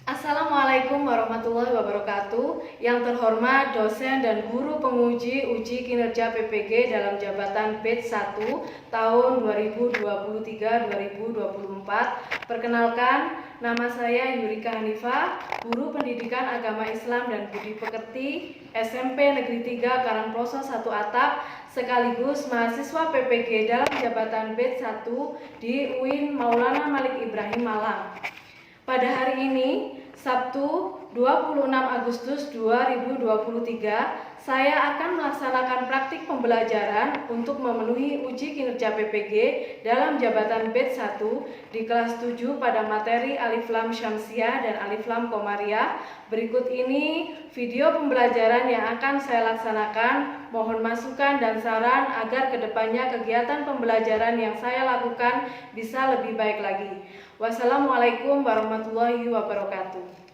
Assalamualaikum warahmatullahi wabarakatuh. Yang terhormat dosen dan guru penguji uji kinerja PPG dalam jabatan batch 1 tahun 2023-2024. Perkenalkan, nama saya Yurika Hanifah, guru pendidikan agama Islam dan budi pekerti SMP Negeri 3 Karangploso 1 Atap, sekaligus mahasiswa PPG dalam jabatan batch 1 di UIN Maulana Malik Ibrahim Malang. Pada hari ini, Sabtu 26 Agustus 2023, saya akan melaksanakan praktik pembelajaran untuk memenuhi uji kinerja PPG dalam jabatan batch 1 di kelas 7 pada materi Alif Lam Syamsiah dan Alif Lam Komariah. Berikut ini video pembelajaran yang akan saya laksanakan. Mohon masukan dan saran agar kedepannya kegiatan pembelajaran yang saya lakukan bisa lebih baik lagi. Wassalamualaikum warahmatullahi wabarakatuh.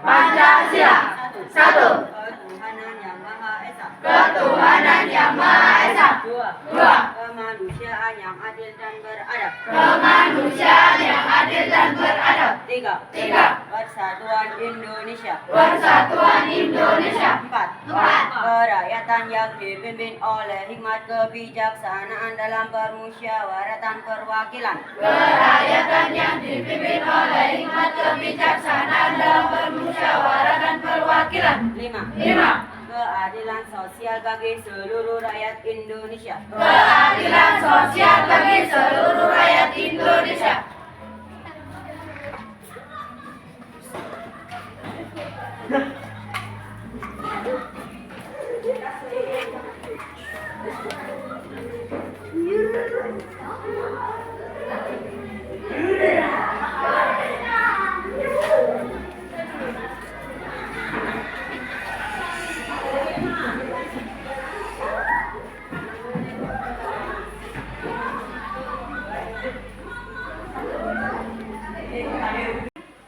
Pancasila. Satu. Ketuhanan yang Maha Esa. Ketuhanan yang Maha Esa. Dua. Kemanusiaan yang adil dan beradab. Kemanusiaan yang adil dan beradab. Tiga. Persatuan Indonesia. Persatuan Indonesia. Empat. Kerakyatan yang dipimpin oleh hikmat kebijaksanaan dalam permusyawaratan perwakilan. Kerakyatan yang dipimpin oleh hikmat kebijaksanaan dalam permusyawaratan perwakilan. Lima. Keadilan sosial bagi seluruh rakyat Indonesia. Keadilan sosial bagi seluruh rakyat Indonesia.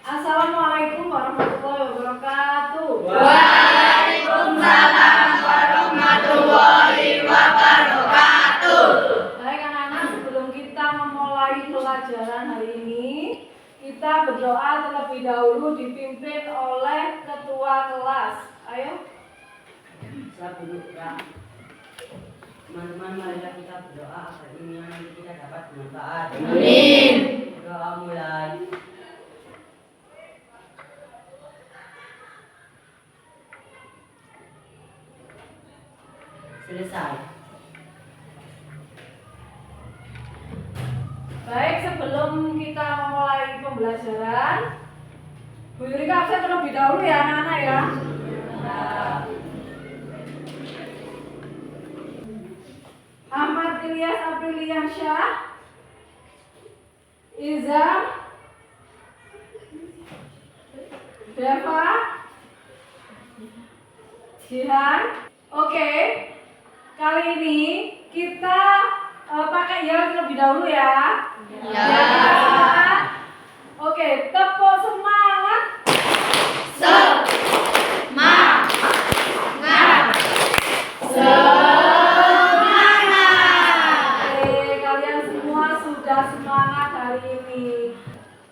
Assalamualaikum warahmatullahi wabarakatuh. Waalaikumsalam warahmatullahi wabarakatuh. Baik anak-anak, sebelum kita memulai pelajaran hari ini, kita berdoa terlebih dahulu dipimpin oleh ketua kelas. Ayo. Siap dulu ya. Teman-teman, marilah kita berdoa agar ini kita dapat bermanfaat. Amin. Doa mulai. Selesai. Baik, sebelum kita memulai pembelajaran, Bu Yurika absen terlebih dahulu ya anak-anak ya. Ahmad Ilyas Apriliansyah, Izam, Deva, Jihan. Oke, kali ini kita pakai ya terlebih dahulu ya. Ya. semangat hari ini.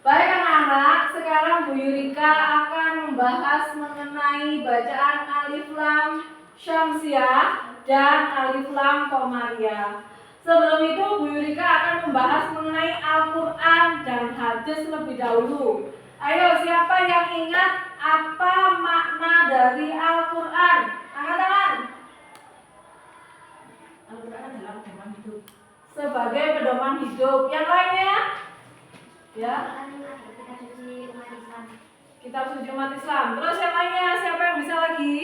Baik anak-anak, sekarang Bu Yurika akan membahas mengenai bacaan alif lam syamsiah dan alif lam qamariyah. Sebelum itu Bu Yurika akan membahas mengenai Al-Quran dan hadis lebih dahulu. Ayo, siapa yang ingat apa makna dari Al-Quran? Angkat tangan. Al-Quran adalah pedoman hidup. Sebagai pedoman hidup. Yang lainnya? Ya. Kitab suci umat Islam. Terus yang lainnya? Siapa yang bisa lagi?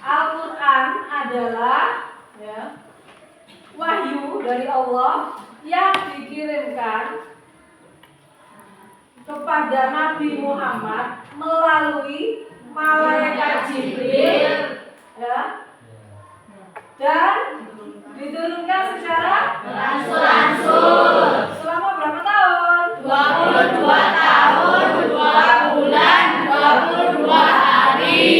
Al-Quran adalah wahyu dari Allah yang dikirimkan kepada Nabi Muhammad melalui malaikat Jibril dan diturunkan secara berangsur-angsur. Selama berapa tahun? 22 tahun, 2 bulan, 22 hari.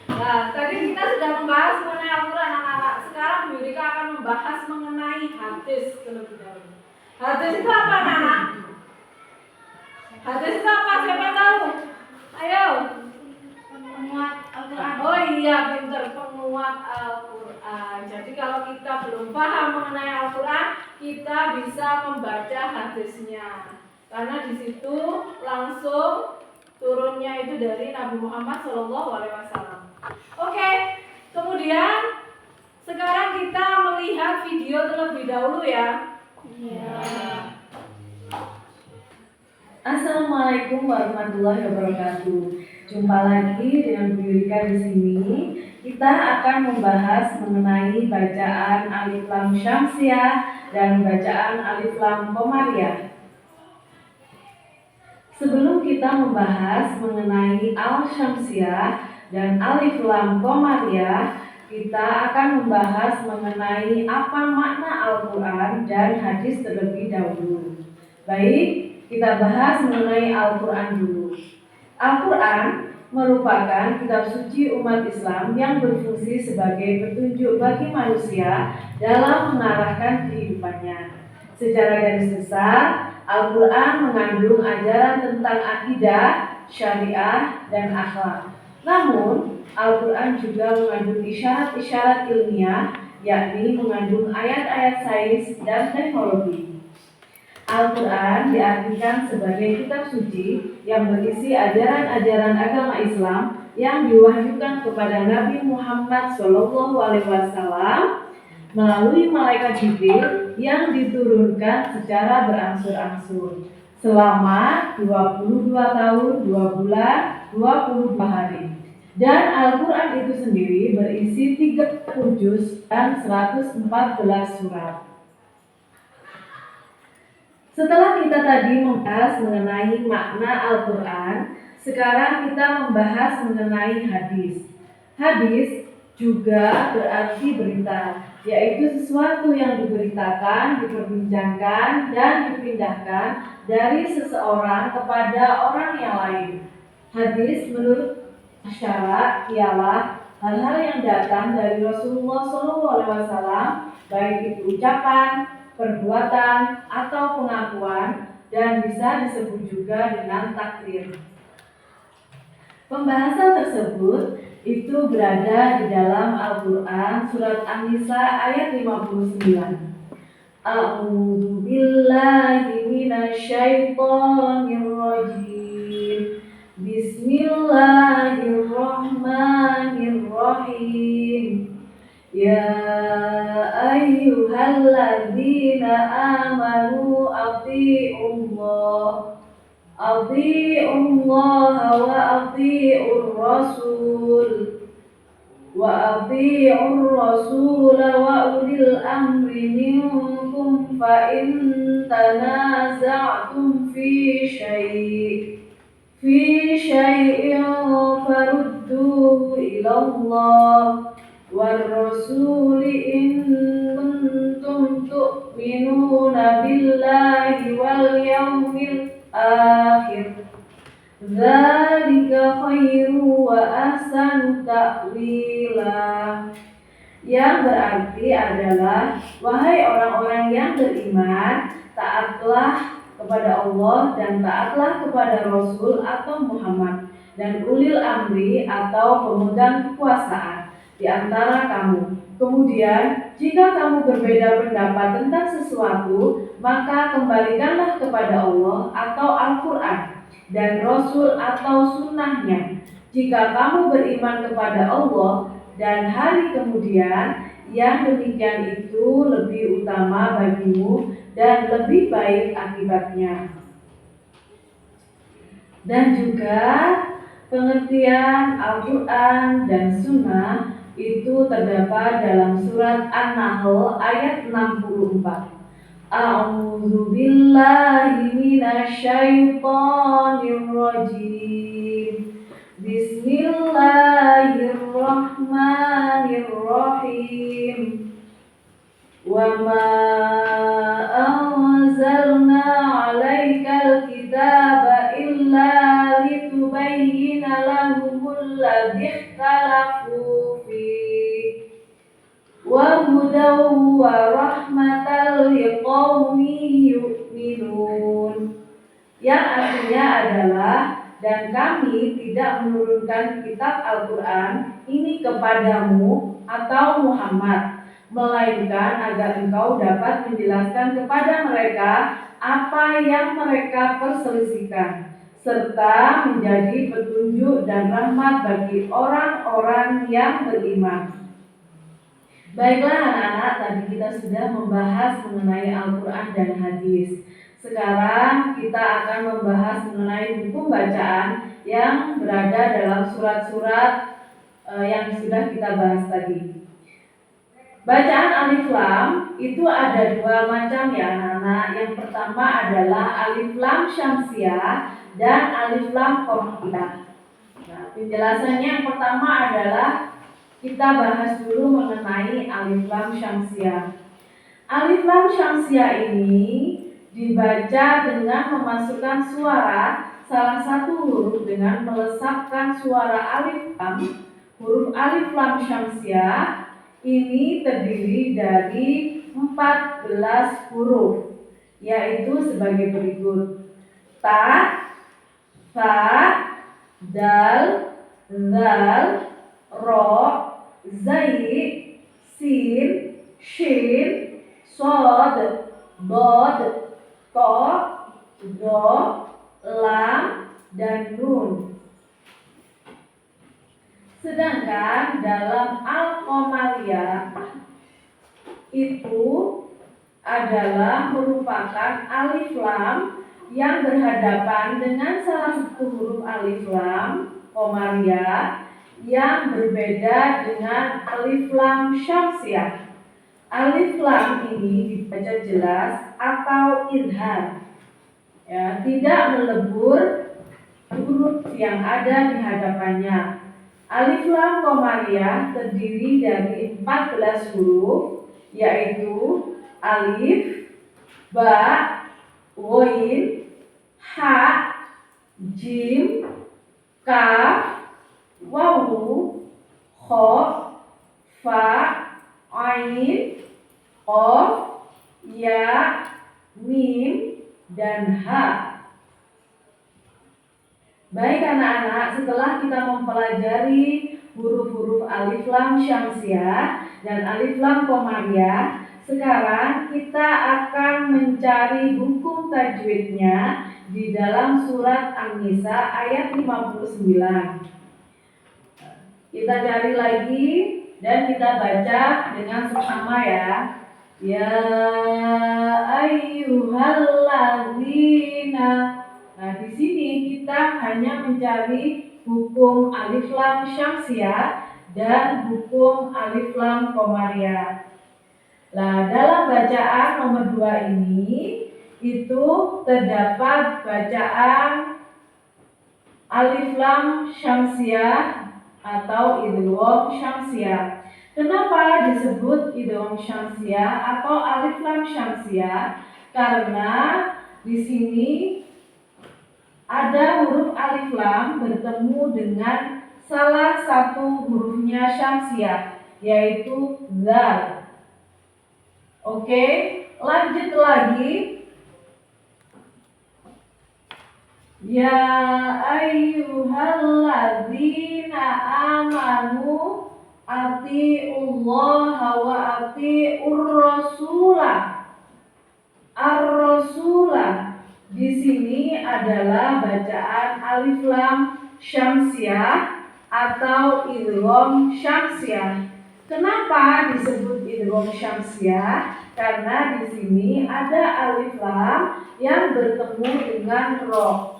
Nah, tadi kita sudah membahas mengenai Al-Quran anak-anak. Sekarang Bu Yurika akan membahas mengenai hadis terlebih dahulu. Hadis itu apa anak-anak? Hadis itu apa? Siapa tahu? Ayo. Penguat Al-Quran. Oh iya, pinter, penguat Al-Quran. Jadi kalau kita belum paham mengenai Al-Quran, kita bisa membaca hadisnya. Karena di situ langsung turunnya itu dari Nabi Muhammad SAW. Oke, kemudian sekarang kita melihat video terlebih dahulu ya. Assalamualaikum warahmatullahi wabarakatuh. Jumpa lagi dengan Bu Yurika di sini. Kita akan membahas mengenai bacaan alif lam syamsiah dan bacaan alif lam qamariyah. Sebelum kita membahas mengenai al-syamsiah dan alif lam qamariyah, kita akan membahas mengenai apa makna Al-Quran dan hadis terlebih dahulu. Baik, kita bahas mengenai Al-Quran dulu. Al-Quran merupakan kitab suci umat Islam yang berfungsi sebagai petunjuk bagi manusia dalam mengarahkan kehidupannya. Secara garis besar, Al-Quran mengandung ajaran tentang akidah, syariah, dan akhlak. Namun, Al-Quran juga mengandung isyarat-isyarat ilmiah, yakni mengandung ayat-ayat sains dan teknologi. Al-Quran diartikan sebagai kitab suci yang berisi ajaran-ajaran agama Islam yang diwahyukan kepada Nabi Muhammad SAW melalui malaikat Jibril yang diturunkan secara berangsur-angsur selama 22 tahun, 2 bulan, 22 hari. Dan Al-Quran itu sendiri berisi 30 juz dan 114 surat. Setelah kita tadi membahas mengenai makna Al-Quran, sekarang kita membahas mengenai hadis. Hadis juga berarti berita, yaitu sesuatu yang diberitakan, diperbincangkan, dan dipindahkan dari seseorang kepada orang yang lain. Hadis menurut syara ialah hal-hal yang datang dari Rasulullah SAW, baik itu ucapan, perbuatan, atau pengakuan, dan bisa disebut juga dengan takrir. Pembahasan tersebut itu berada di dalam Al-Quran surat An-Nisa ayat 59. A'udzu billahi minasyaitonir rajim. Bismillahirrahmanirrahim. Ya ayyuhalladzina amanu athi'ullaha wa athi'ur rasul wa ulil amri minkum fa in tanaza'tum fi syai'in farudduhu ila Allah war rasuli in kuntum tu'minuna billahi wal yawmil akhir. Dzalika khairu wa ahsanu ta'wila. Islam. Yang berarti adalah, wahai orang-orang yang beriman, taatlah kepada Allah dan taatlah kepada Rasul atau Muhammad dan ulil amri atau pemegang kekuasaan di antara kamu. Kemudian, jika kamu berbeda pendapat tentang sesuatu, maka kembalikanlah kepada Allah atau Al-Quran dan Rasul atau sunnahnya. Jika kamu beriman kepada Allah dan hari kemudian, yang demikian itu lebih utama bagimu dan lebih baik akibatnya. Dan juga pengertian Al-Quran dan Sunnah itu terdapat dalam surat An-Nahl ayat 64. A'udzu billahi minasyaitonir rajim. Bismillahirrahmanirrahim. Wa ma anzalna 'alaikal kitaba illa litubayyina lahumul ladzi ikhtalafu fihi wa hudaw wa rahmatan liqaumin yu'minun. Yang artinya adalah, dan kami tidak menurunkan kitab Al-Quran ini kepadamu atau Muhammad, melainkan agar engkau dapat menjelaskan kepada mereka apa yang mereka perselisihkan, serta menjadi petunjuk dan rahmat bagi orang-orang yang beriman. Baiklah anak-anak, tadi kita sudah membahas mengenai Al-Quran dan hadis. Sekarang kita akan membahas mengenai hukum bacaan yang berada dalam surat-surat yang sudah kita bahas tadi. Bacaan alif lam itu ada dua macam ya anak-anak. Yang pertama adalah alif lam syamsiah dan alif lam qamariyah. Nah, penjelasannya yang pertama adalah kita bahas dulu mengenai alif lam syamsiah. Alif lam syamsiah ini dibaca dengan memasukkan suara salah satu huruf dengan melesapkan suara alif lam. Huruf alif lam syamsiah ini terdiri dari 14 huruf, yaitu sebagai berikut: ta, sa, dal, zal, ro, zai, sin, shin, sod, dod, to, do, lam, dan nun. Sedangkan dalam Al-Qamariyah itu adalah merupakan alif lam yang berhadapan dengan salah satu huruf alif lam Qamariyah yang berbeda dengan alif lam syamsiah. Alif lam ini dibaca jelas atau idhar, ya, tidak melebur huruf yang ada di hadapannya. Alif lam qamariyah terdiri dari 14 huruf, yaitu alif, ba, ghain, ha, jim, kaf, wawu, kha, fa, ain, qaf, ya, mim, dan ha. Baik anak-anak, setelah kita mempelajari huruf-huruf alif lam syamsiah dan alif lam qamariyah, sekarang kita akan mencari hukum tajwidnya di dalam surat An-Nisa ayat 59. Kita cari lagi dan kita baca dengan seksama ya. Ya ayyuhalladzina. Nah, di sini kita hanya mencari hukum alif lam syamsiah dan hukum alif lam qamariyah. Nah, dalam bacaan nomor 2 ini itu terdapat bacaan alif lam syamsiah atau idgham syamsiah. Kenapa disebut idgham syamsiah atau alif lam syamsiah? Karena di sini ada huruf alif lam bertemu dengan salah satu hurufnya syamsiah, yaitu zal. Oke, lanjut lagi. Ya ayyuhalladzina amanu atiullaha wa atiur rasulah. Ar-rasulah di sini adalah bacaan alif lam syamsiah atau idgham syamsiah. Kenapa disebut idgham syamsiah? Karena di sini ada alif lam yang bertemu dengan ro.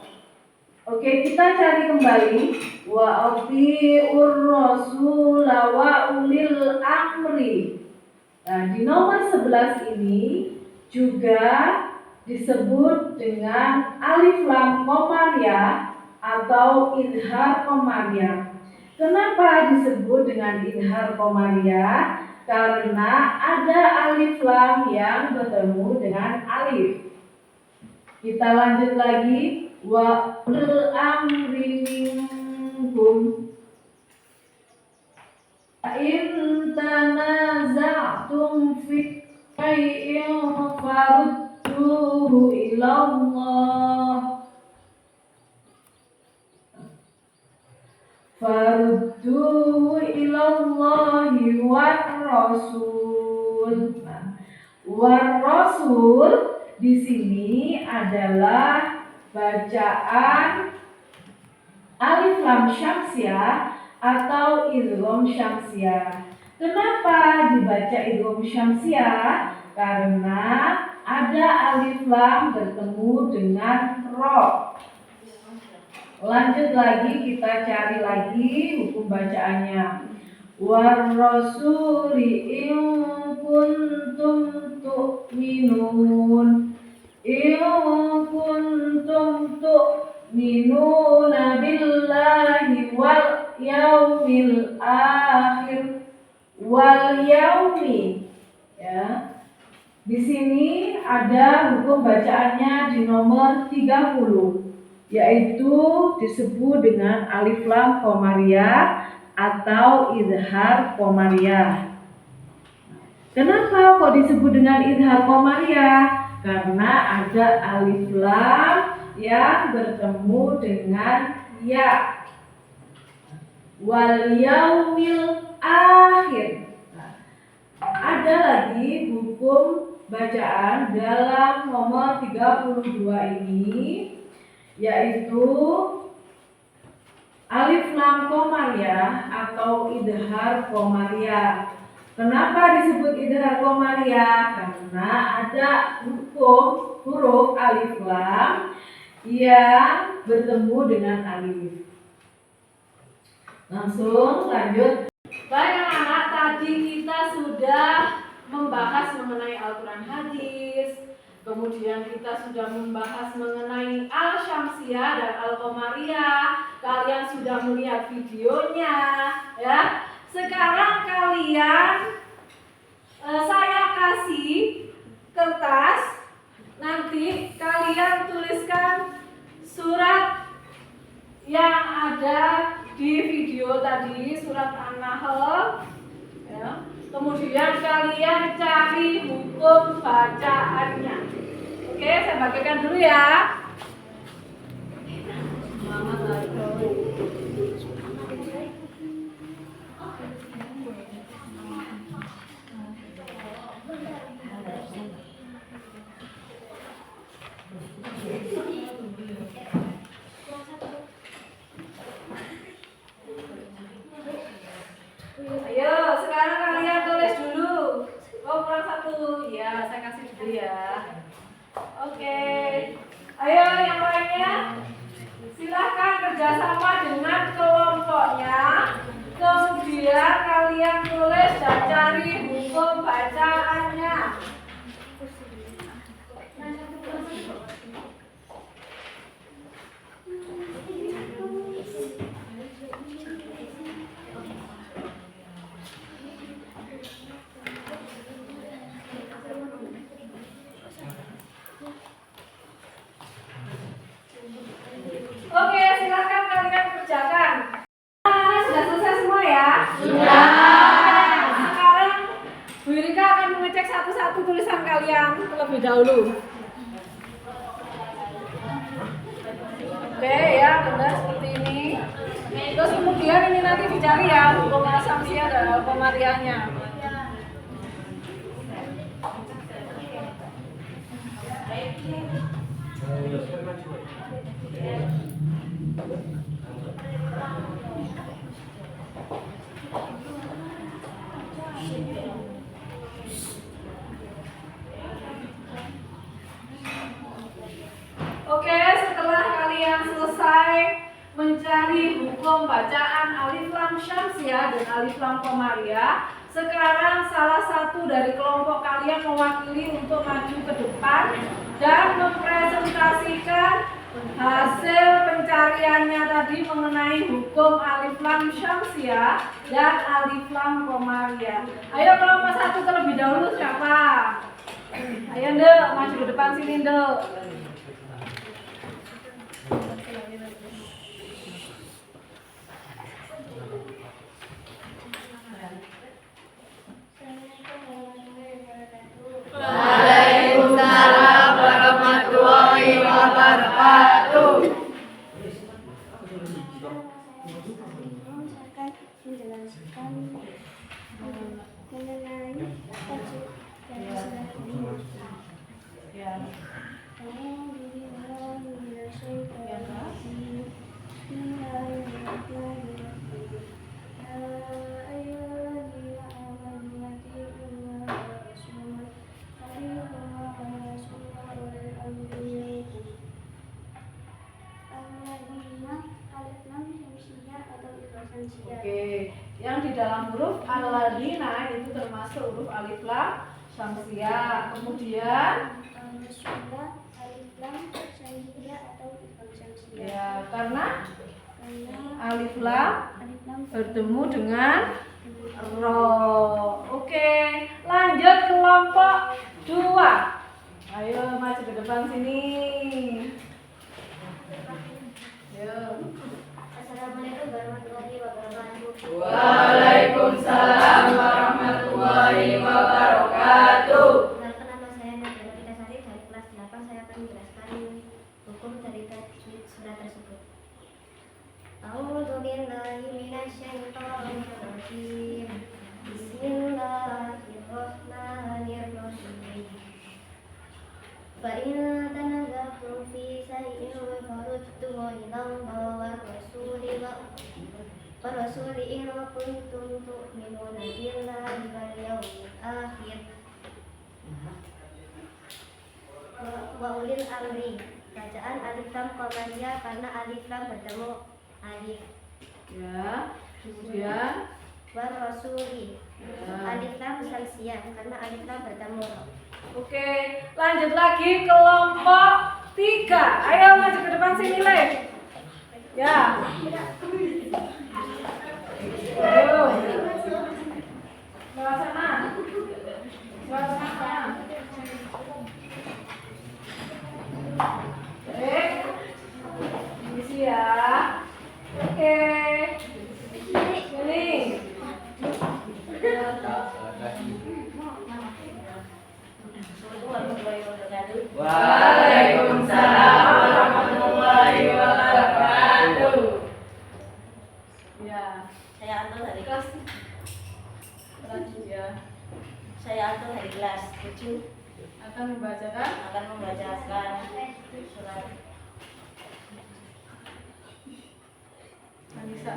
Oke, kita cari kembali. Wa atiur rasula wa ulil amri. Nah, di nomor 11 ini juga disebut dengan alif lam qamariyah atau idhar qamariyah. Kenapa disebut dengan idhar qamariyah? Karena ada alif lam yang bertemu dengan alif. Kita lanjut lagi. Wa ulil amri minkum in tanaza'tum fi syai'in farudduhu ilallah ilallahi war rasul. War rasul di sini adalah bacaan alif lam syamsiah atau idgham syamsiah. Kenapa dibaca idgham syamsiah? Karena ada alif lam bertemu dengan ro. Lanjut lagi, kita cari lagi hukum bacaannya. War rasuli in kuntum tu'minun billahi wal yaumil akhir wal yaumi, ya. Di sini ada hukum bacaannya di nomor 30, yaitu disebut dengan alif lam qamariyah atau idhar qamariyah. Kenapa kok disebut dengan idhar qamariyah? Karena ada alif lam yang bertemu dengan ya. Wal yaumil akhir. Ada lagi hukum bacaan dalam nomor 32 ini, yaitu alif lam qamariyah atau idhar qamariyah. Kenapa disebut idhar qamariyah? Karena ada hukum huruf alif lam yang bertemu dengan alif. Langsung lanjut. Baik anak-anak, tadi kita sudah membahas mengenai Al-Quran hadis, kemudian kita sudah membahas mengenai Al-Syamsiyah dan Al-Qamariyah. Kalian sudah melihat videonya, ya. Sekarang kalian saya kasih kertas, nanti kalian tuliskan surat yang ada di video tadi, surat An-Nahl, ya. Kemudian kalian cari hukum bacaannya. Oke, saya bagikan dulu ya. Ayo, sekarang kalian tulis dulu. Oh, kurang satu. Ya, saya kasih dulu ya. Oke. Ayo, yang lainnya. Silahkan kerjasama dengan kelompoknya. Kemudian kalian tulis dan cari hukum bacaannya. Oke, silakan kalian kerjakan. kalian terlebih dahulu. Oke ya, benar seperti ini. Terus kemudian ini nanti dicari ya hukum asamsia dan pemariannya. Oke, setelah kalian selesai mencari hukum bacaan alif lam syamsiah dan alif lam qamariyah, sekarang salah satu dari kelompok kalian mewakili untuk maju ke depan dan mempresentasikan hasil pencariannya tadi mengenai hukum alif lam syamsiah dan alif lam qamariyah. Ayo kelompok satu terlebih dahulu siapa? Ayo Nduk, maju ke depan sini Nduk. Waalaikumsalam warahmatullahi wabarakatuh. Saya akan menjelaskan mengenai tajuk dari surat ini. Oke, yang di dalam huruf al-ladina itu termasuk huruf alif lam syamsiah. Kemudian alif lam syamsiah atau ifam syamsiah. ya, karena Karena alif lam alif lam bertemu dengan ro. Oke, lanjut kelompok 2. Ayo maju ke depan sini. Ayo. Assalamualaikum warahmatullahi wabarakatuh. Waalaikumsalam warahmatullahi wabarakatuh. Perkenalkan, nama saya Nabila Pitasari dari kelas 8. Saya akan menjelaskan hukum dari tajwid surat tersebut. A'udzu billahi minasyaitonir rajim. Bismillahirrahmanirrahim. Fa in tanaza'tum fi shay'in farudduhu ila Allah wa rasuli in kuntum tu'minuna billahi wal yawmil akhir. Wa ulil amri. Bacaan alif lam qamariyah karena alif lam bertemu alif. Ya, kemudian Wa rasuli. ya. Alif lam syamsiah karena alif lam bertemu ro. Oke, lanjut lagi kelompok 3. Ayo maju ke depan sini, Le. Ya. Ayo. Sebelah sana. Sebelah sana. Baik. Isi ya. Oke. Ini. Waalaikumsalam warahmatullahi wabarakatuh. Ya. Saya Anton dari Kelas. Ya. saya Anton dari kelas 7 Akan membacakan akan membacakan surat Anissa.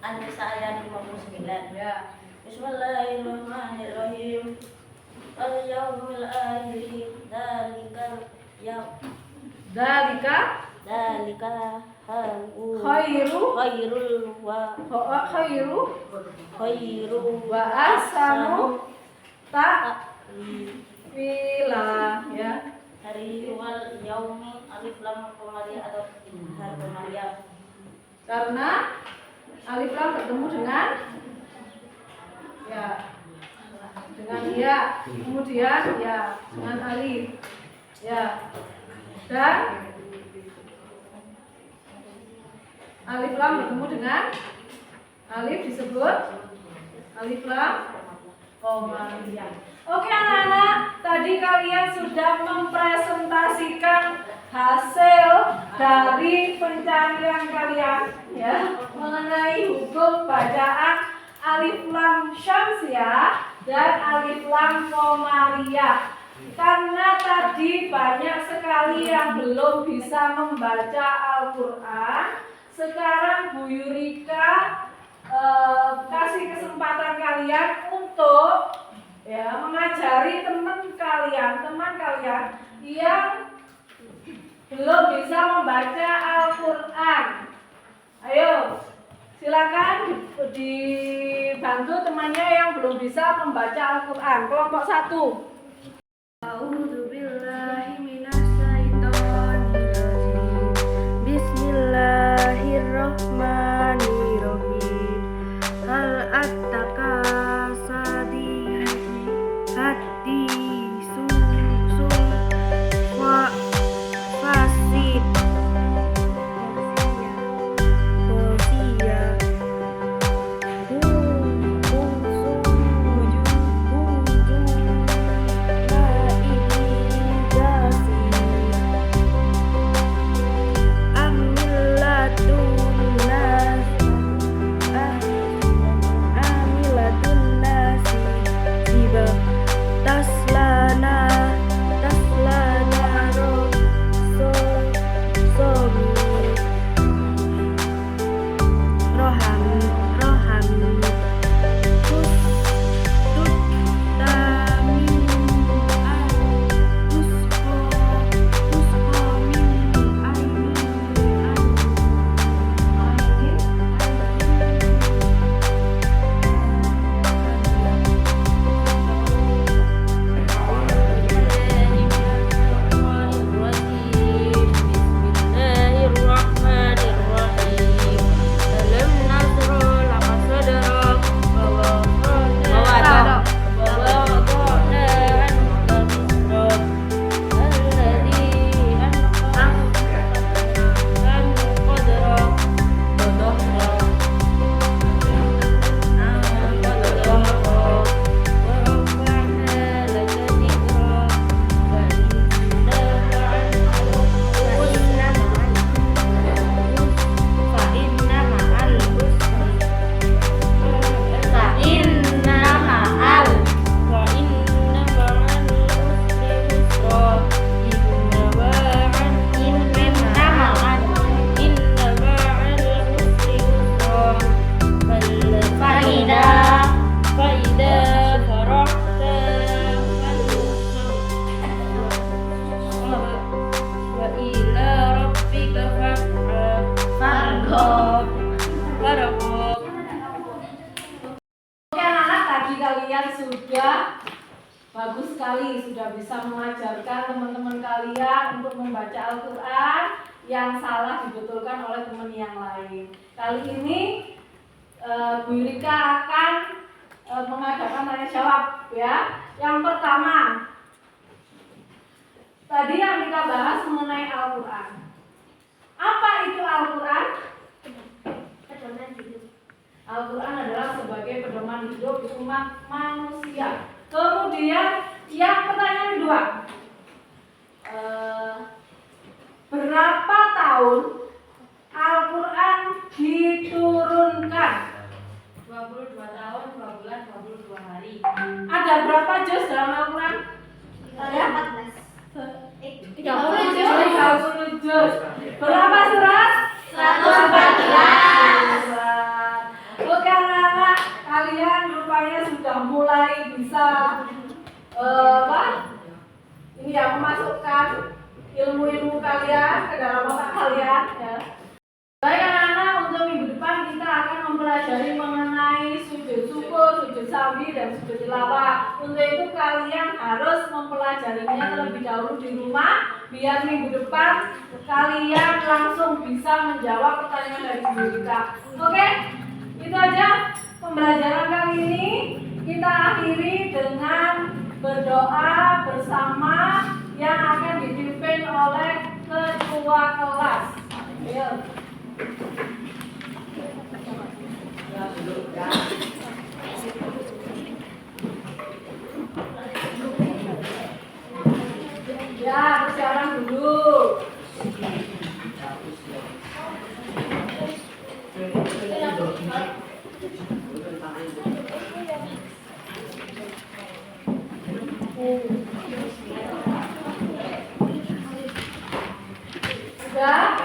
An-Nisa ayat 59. Ya. Bismillahirrahmanirrahim. Al-yawmil akhir Dalika khairu wa ahsanu ta'wila ya. hari wal yaumi alif lam qamariyah atau har qamariyah. Karena alif lam bertemu dengan ya, kemudian ya dengan alif ya, dan alif lam bertemu dengan alif disebut alif lam Komariah. Oke anak-anak, tadi kalian sudah mempresentasikan hasil dari pencarian kalian ya mengenai hukum bacaan alif lam syamsiah dan alif lam komariah. Karena tadi banyak sekali yang belum bisa membaca Al-Quran, sekarang Bu Yurika kasih kesempatan kalian untuk ya mengajari teman kalian yang belum bisa membaca Al-Quran. Ayo, silakan dibantu temannya yang belum bisa membaca Al-Quran. Kelompok 1. Bismillahirrahmanirrahim. Hal attaka hati wa fasid bagus sekali sudah bisa mengajarkan teman-teman kalian untuk membaca Al-Quran. Yang salah dibetulkan oleh teman yang lain. Kali ini Bu Yurika akan mengadakan tanya jawab ya. Yang pertama, tadi yang kita bahas mengenai Al-Quran. Apa itu Al-Quran? Al-Quran adalah sebagai pedoman hidup umat manusia. Kemudian yang pertanyaan kedua, berapa tahun Al-Quran diturunkan? 22 tahun, 2 bulan, 22 hari. Ada berapa juz dalam Al-Quran? 30 juz. Berapa surat? 114. Oke anak-anak, kalian rupanya sudah mulai bisa ini ya, memasukkan ilmu-ilmu kalian ke dalam otak kalian ya. Baik anak-anak, untuk minggu depan kita akan mempelajari mengenai sujud syukur, sujud sahwi, dan sujud tilawah. Untuk itu kalian harus mempelajarinya terlebih dahulu di rumah, biar minggu depan kalian langsung bisa menjawab pertanyaan dari Bu Yurika. Oke, itu aja pembelajaran kali ini. Kita akhiri dengan berdoa bersama yang akan dipimpin oleh ketua kelas. Ayo.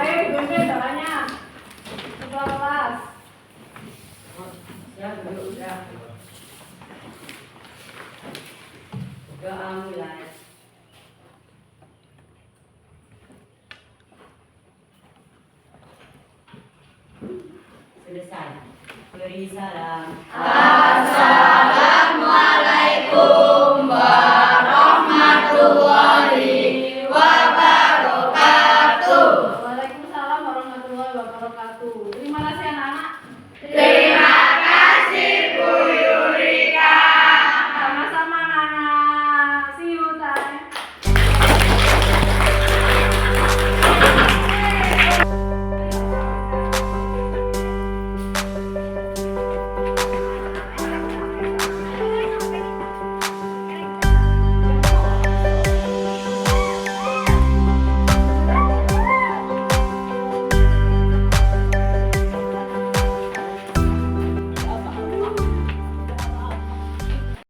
dipimpin doanya. Ketua kelas. Siap duduk siap. Doa mulai. Selesai. Beri salam.